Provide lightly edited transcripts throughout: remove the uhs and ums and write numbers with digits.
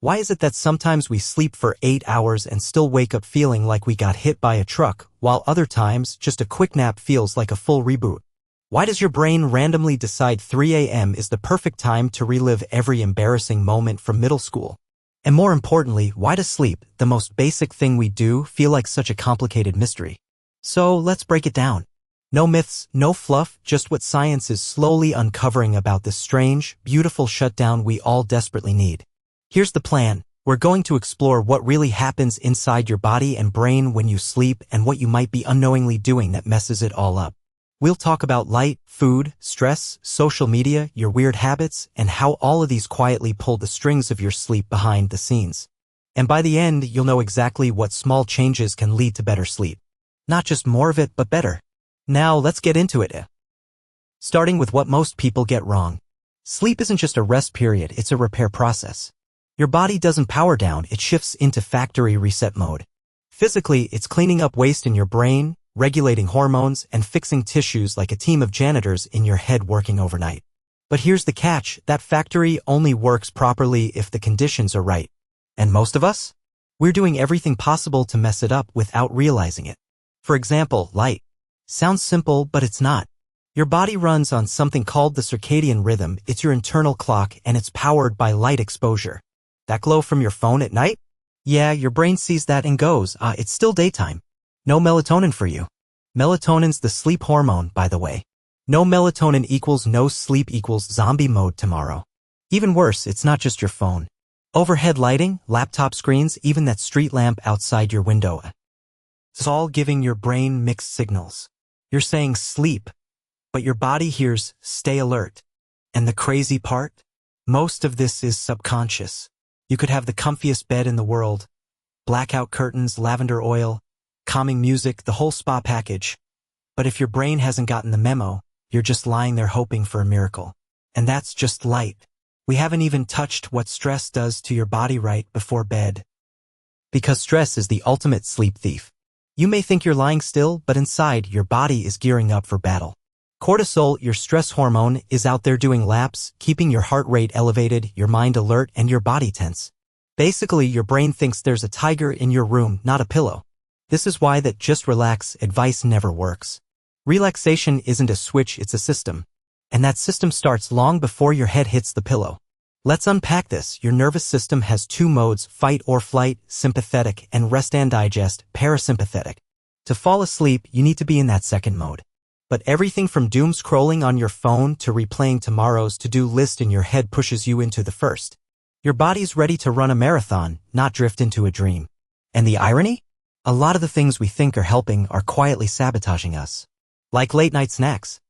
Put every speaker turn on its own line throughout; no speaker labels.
Why is it that sometimes we sleep for 8 hours and still wake up feeling like we got hit by a truck, while other times just a quick nap feels like a full reboot? Why does your brain randomly decide 3 a.m. is the perfect time to relive every embarrassing moment from middle school? And more importantly, why does sleep, the most basic thing we do, feel like such a complicated mystery? So let's break it down. No myths, no fluff, just what science is slowly uncovering about this strange, beautiful shutdown we all desperately need. Here's the plan. We're going to explore what really happens inside your body and brain when you sleep and what you might be unknowingly doing that messes it all up. We'll talk about light, food, stress, social media, your weird habits, and how all of these quietly pull the strings of your sleep behind the scenes. And by the end, you'll know exactly what small changes can lead to better sleep. Not just more of it, but better. Now, let's get into it. Starting with what most people get wrong. Sleep isn't just a rest period, it's a repair process. Your body doesn't power down, it shifts into factory reset mode. Physically, it's cleaning up waste in your brain, regulating hormones, and fixing tissues like a team of janitors in your head working overnight. But here's the catch, that factory only works properly if the conditions are right. And most of us? We're doing everything possible to mess it up without realizing it. For example, light. Sounds simple, but it's not. Your body runs on something called the circadian rhythm. It's your internal clock, and it's powered by light exposure. That glow from your phone at night? Yeah, your brain sees that and goes, it's still daytime. No melatonin for you. Melatonin's the sleep hormone, by the way. No melatonin equals no sleep equals zombie mode tomorrow. Even worse, it's not just your phone. Overhead lighting, laptop screens, even that street lamp outside your window. It's all giving your brain mixed signals. You're saying sleep, but your body hears stay alert. And the crazy part? Most of this is subconscious. You could have the comfiest bed in the world, blackout curtains, lavender oil, calming music, the whole spa package. But if your brain hasn't gotten the memo, you're just lying there hoping for a miracle. And that's just light. We haven't even touched what stress does to your body right before bed. Because stress is the ultimate sleep thief. You may think you're lying still, but inside, your body is gearing up for battle. Cortisol, your stress hormone, is out there doing laps, keeping your heart rate elevated, your mind alert, and your body tense. Basically, your brain thinks there's a tiger in your room, not a pillow. This is why that just relax advice never works. Relaxation isn't a switch, it's a system. And that system starts long before your head hits the pillow. Let's unpack this. Your nervous system has 2 modes, fight or flight, sympathetic, and rest and digest, parasympathetic. To fall asleep, you need to be in that second mode. But everything from doom scrolling on your phone to replaying tomorrow's to-do list in your head pushes you into the first. Your body's ready to run a marathon, not drift into a dream. And the irony? A lot of the things we think are helping are quietly sabotaging us. Like late-night snacks.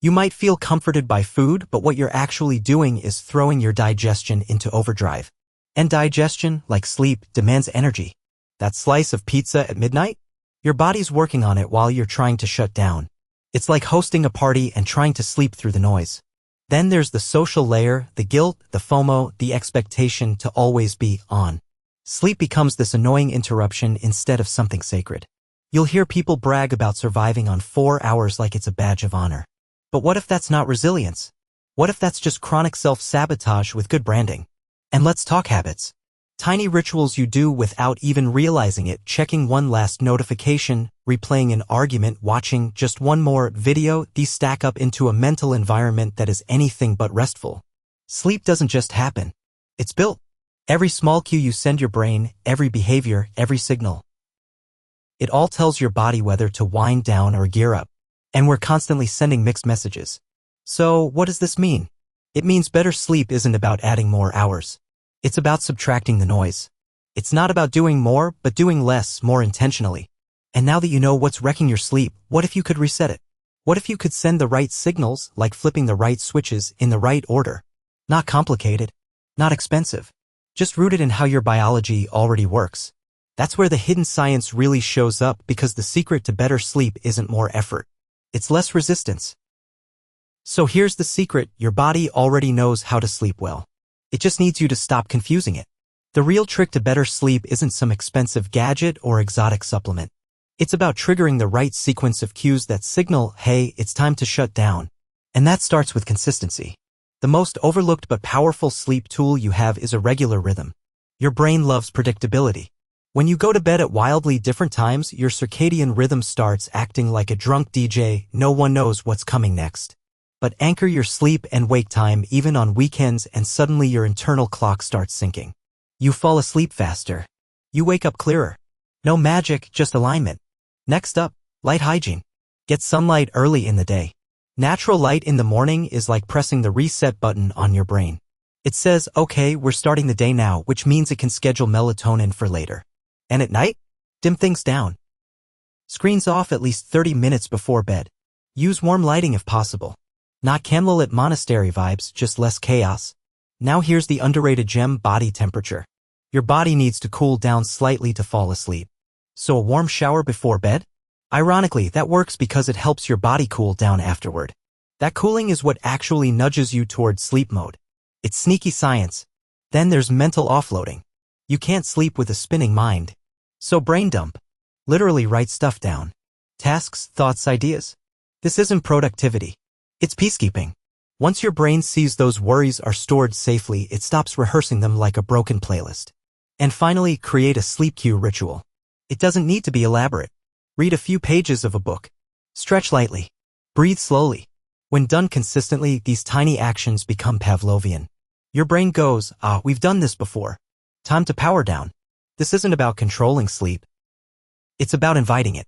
You might feel comforted by food, but what you're actually doing is throwing your digestion into overdrive. And digestion, like sleep, demands energy. That slice of pizza at midnight? Your body's working on it while you're trying to shut down. It's like hosting a party and trying to sleep through the noise. Then there's the social layer, the guilt, the FOMO, the expectation to always be on. Sleep becomes this annoying interruption instead of something sacred. You'll hear people brag about surviving on 4 hours like it's a badge of honor. But what if that's not resilience? What if that's just chronic self-sabotage with good branding? And let's talk habits. Tiny rituals you do without even realizing it, checking one last notification, replaying an argument, watching just one more video, these stack up into a mental environment that is anything but restful. Sleep doesn't just happen. It's built. Every small cue you send your brain, every behavior, every signal. It all tells your body whether to wind down or gear up. And we're constantly sending mixed messages. So, what does this mean? It means better sleep isn't about adding more hours. It's about subtracting the noise. It's not about doing more, but doing less, more intentionally. And now that you know what's wrecking your sleep, what if you could reset it? What if you could send the right signals, like flipping the right switches in the right order? Not complicated, not expensive, just rooted in how your biology already works. That's where the hidden science really shows up, because the secret to better sleep isn't more effort. It's less resistance. So here's the secret, your body already knows how to sleep well. It just needs you to stop confusing it. The real trick to better sleep isn't some expensive gadget or exotic supplement. It's about triggering the right sequence of cues that signal, hey, it's time to shut down. And that starts with consistency. The most overlooked but powerful sleep tool you have is a regular rhythm. Your brain loves predictability. When you go to bed at wildly different times, your circadian rhythm starts acting like a drunk DJ. No one knows what's coming next. But anchor your sleep and wake time even on weekends and suddenly your internal clock starts syncing. You fall asleep faster. You wake up clearer. No magic, just alignment. Next up, light hygiene. Get sunlight early in the day. Natural light in the morning is like pressing the reset button on your brain. It says, okay, we're starting the day now, which means it can schedule melatonin for later. And at night, dim things down. Screens off at least 30 minutes before bed. Use warm lighting if possible. Not candlelit monastery vibes, just less chaos. Now here's the underrated gem: body temperature. Your body needs to cool down slightly to fall asleep. So a warm shower before bed? Ironically, that works because it helps your body cool down afterward. That cooling is what actually nudges you towards sleep mode. It's sneaky science. Then there's mental offloading. You can't sleep with a spinning mind. So brain dump. Literally write stuff down. Tasks, thoughts, ideas. This isn't productivity. It's peacekeeping. Once your brain sees those worries are stored safely, it stops rehearsing them like a broken playlist. And finally, create a sleep cue ritual. It doesn't need to be elaborate. Read a few pages of a book. Stretch lightly. Breathe slowly. When done consistently, these tiny actions become Pavlovian. Your brain goes, we've done this before. Time to power down. This isn't about controlling sleep. It's about inviting it.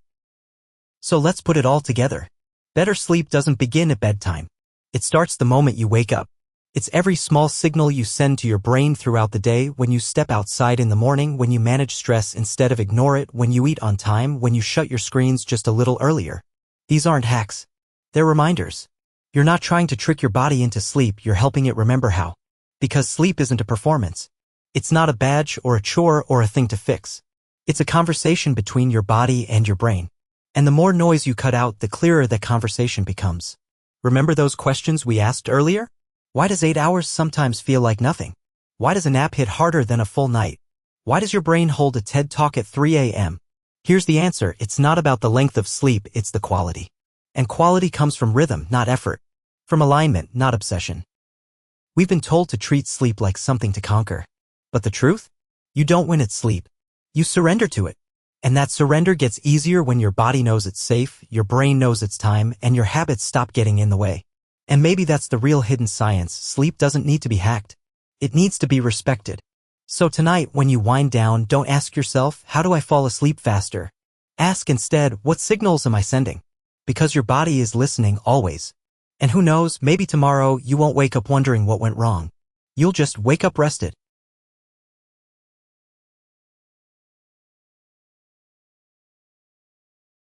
So let's put it all together. Better sleep doesn't begin at bedtime. It starts the moment you wake up. It's every small signal you send to your brain throughout the day: when you step outside in the morning, when you manage stress instead of ignore it, when you eat on time, when you shut your screens just a little earlier. These aren't hacks. They're reminders. You're not trying to trick your body into sleep, you're helping it remember how. Because sleep isn't a performance. It's not a badge or a chore or a thing to fix. It's a conversation between your body and your brain. And the more noise you cut out, the clearer that conversation becomes. Remember those questions we asked earlier? Why does 8 hours sometimes feel like nothing? Why does a nap hit harder than a full night? Why does your brain hold a TED Talk at 3 a.m.? Here's the answer: it's not about the length of sleep, it's the quality. And quality comes from rhythm, not effort. From alignment, not obsession. We've been told to treat sleep like something to conquer. But the truth? You don't win at sleep. You surrender to it. And that surrender gets easier when your body knows it's safe, your brain knows it's time, and your habits stop getting in the way. And maybe that's the real hidden science: sleep doesn't need to be hacked. It needs to be respected. So tonight, when you wind down, don't ask yourself, how do I fall asleep faster? Ask instead, what signals am I sending? Because your body is listening always. And who knows, maybe tomorrow you won't wake up wondering what went wrong. You'll just wake up rested.